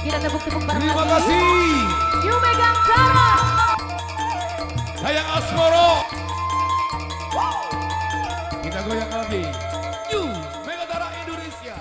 Kita tepuk-tepuk bareng Terima lagi. kasih. Yu Megang Cara. Dayang Asmoro. Kita goyang lagi. Yu Megatara Indonesia.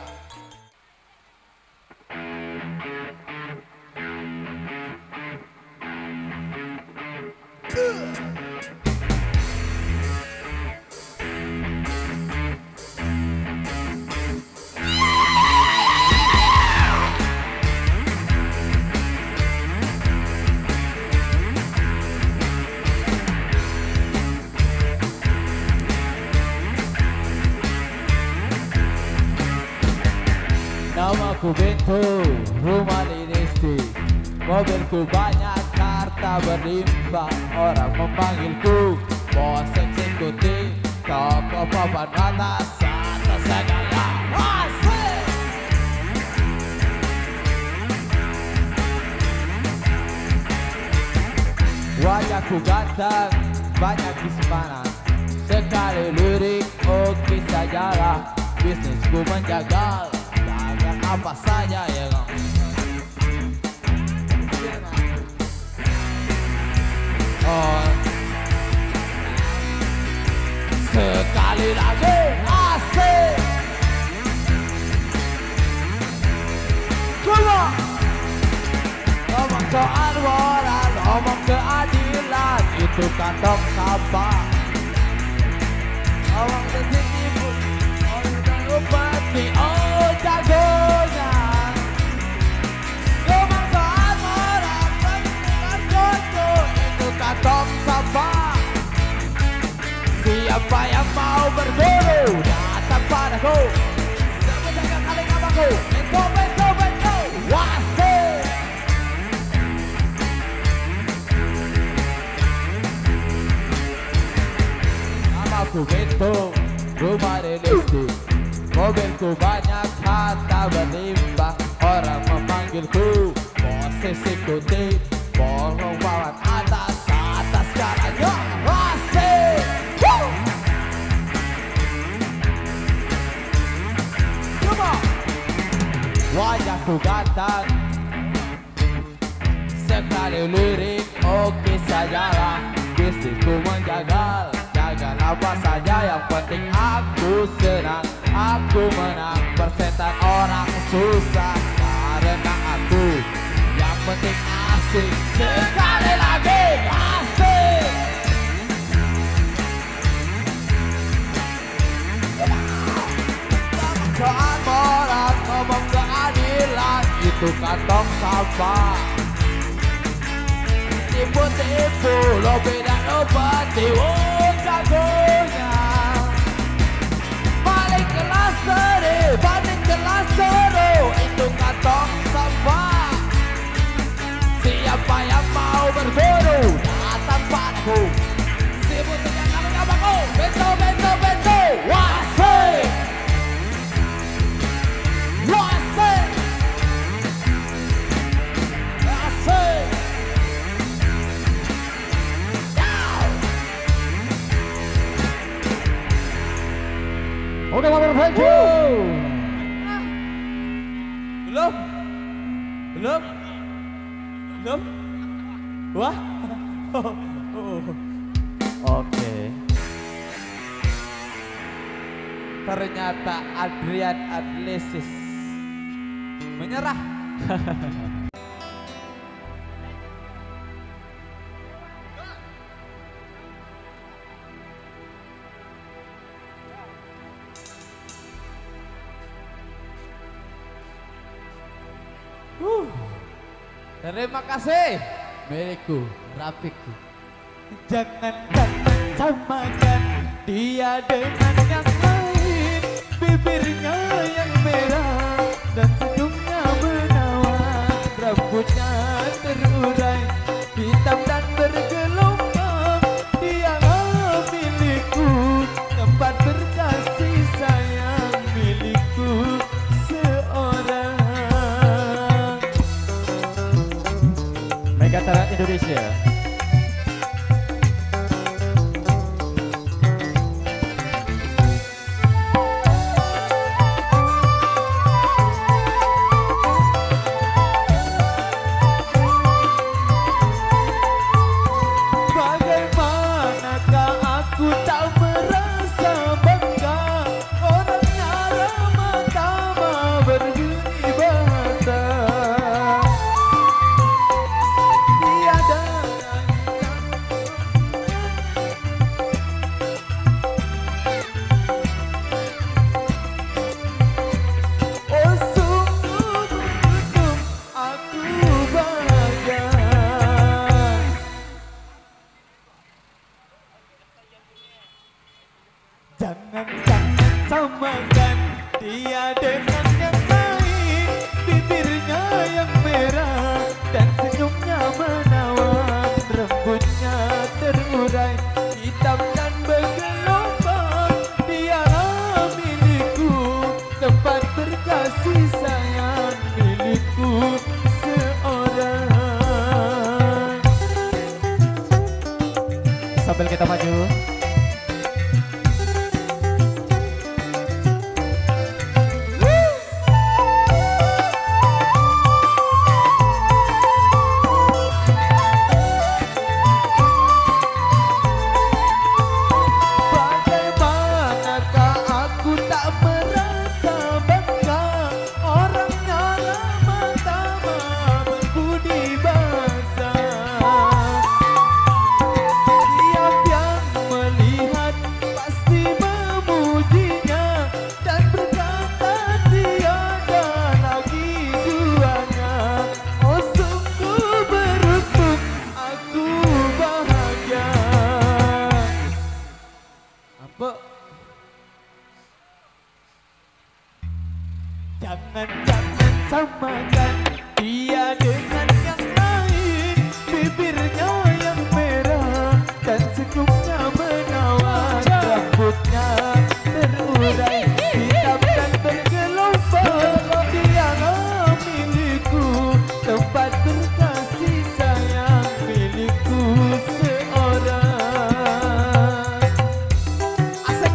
Namaku Bento, rumah di Desti. Mobilku banyak, harta berlimpah. Orang memanggilku bos eksekutif. Toko papan atas, atas segala. Asik! Wajahku ganteng, banyak bismana. Sekali lirik, oke sajalah. Bisnisku menjagal, dagang apa saja ya kau. Oh. Sekali lagi, asik. Coba. Ngomong soal moral, ngomong keadilan, itu kantong sampah. Ngomong sensitifu, ngomong upati, oh jagonya. Ngomong soal moral, ngomong jodoh, itu kantong sampah. Siapa yang mau berguru, datang padaku. Semenjak kali kabaku, bento, wasik. Namaku Bento, rumah di Desti. Mobilku banyak, harta berlimpah. Orang memanggilku bos eksekutif. Borong bawah atas, atas segalanya. Asik. Coba. Wajahku ganteng, sekali lirik, oke sajalah. Bisnisku menjagal, jagal apa saja, yang penting aku senang. Aku menang, persetan orang susah. Karena aku, yang penting asik. Sekali lagi, asik. Soal moral, ngomong keadilan, itu kantong sampah. Tipu-tipu, lobe dan obati, oh jagonya. Balik kelas seri, balik kelas seru, itu kantong sampah. Siapa yang mau berburu, datang padaku. Sibuk dengan kamu, bento, wasik. Wasik. Asik. Oke, thank you. Belum? Wah. Oke. Ternyata Adrian Adlesis menyerah. Terima kasih milikku, rapiku. Jangan samakan dia dengan yang lain. Bibirnya yang merah dan senyumnya menawan. Rambutnya terurai, hitam dan bergelombang. Dia milikku, tempat berkasih sayang milikku seorang. Megatara Indonesia. Aduh. Bagaimanakah aku tak merasa bangga, orangnya lama-lama berbudi bahasa. Tiap yang melihat pasti memujinya dan berkata tiada lagi duanya. Oh sungguh beruntung aku bahagia. Apa? Jangan-jangan samakan dia dengan yang lain, bibirnya yang merah dan senyumnya menawan, rambutnya terurai hitam dan bergelombang. Dialah milikku, tempat berkasih sayang milikku seorang. Asik.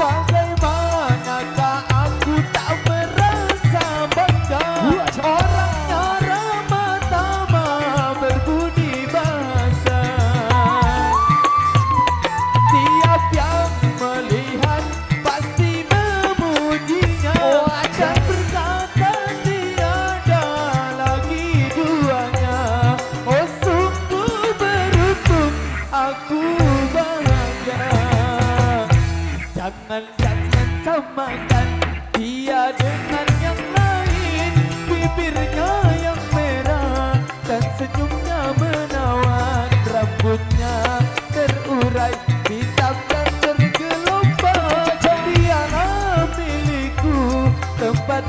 Bagaimanakah aku tak merasa bangga, orangnya ramah-tamah berbudi bahasa. Tiap yang melihat pasti memujinya dan berkata tiada lagi duanya. Oh sungguh beruntung aku bahagia. Jangan-jangan samakan dia dengan yang lain, bibirnya yang merah dan senyumnya menawan, rambutnya terurai hitam dan bergelombang. Dialah milikku, tempat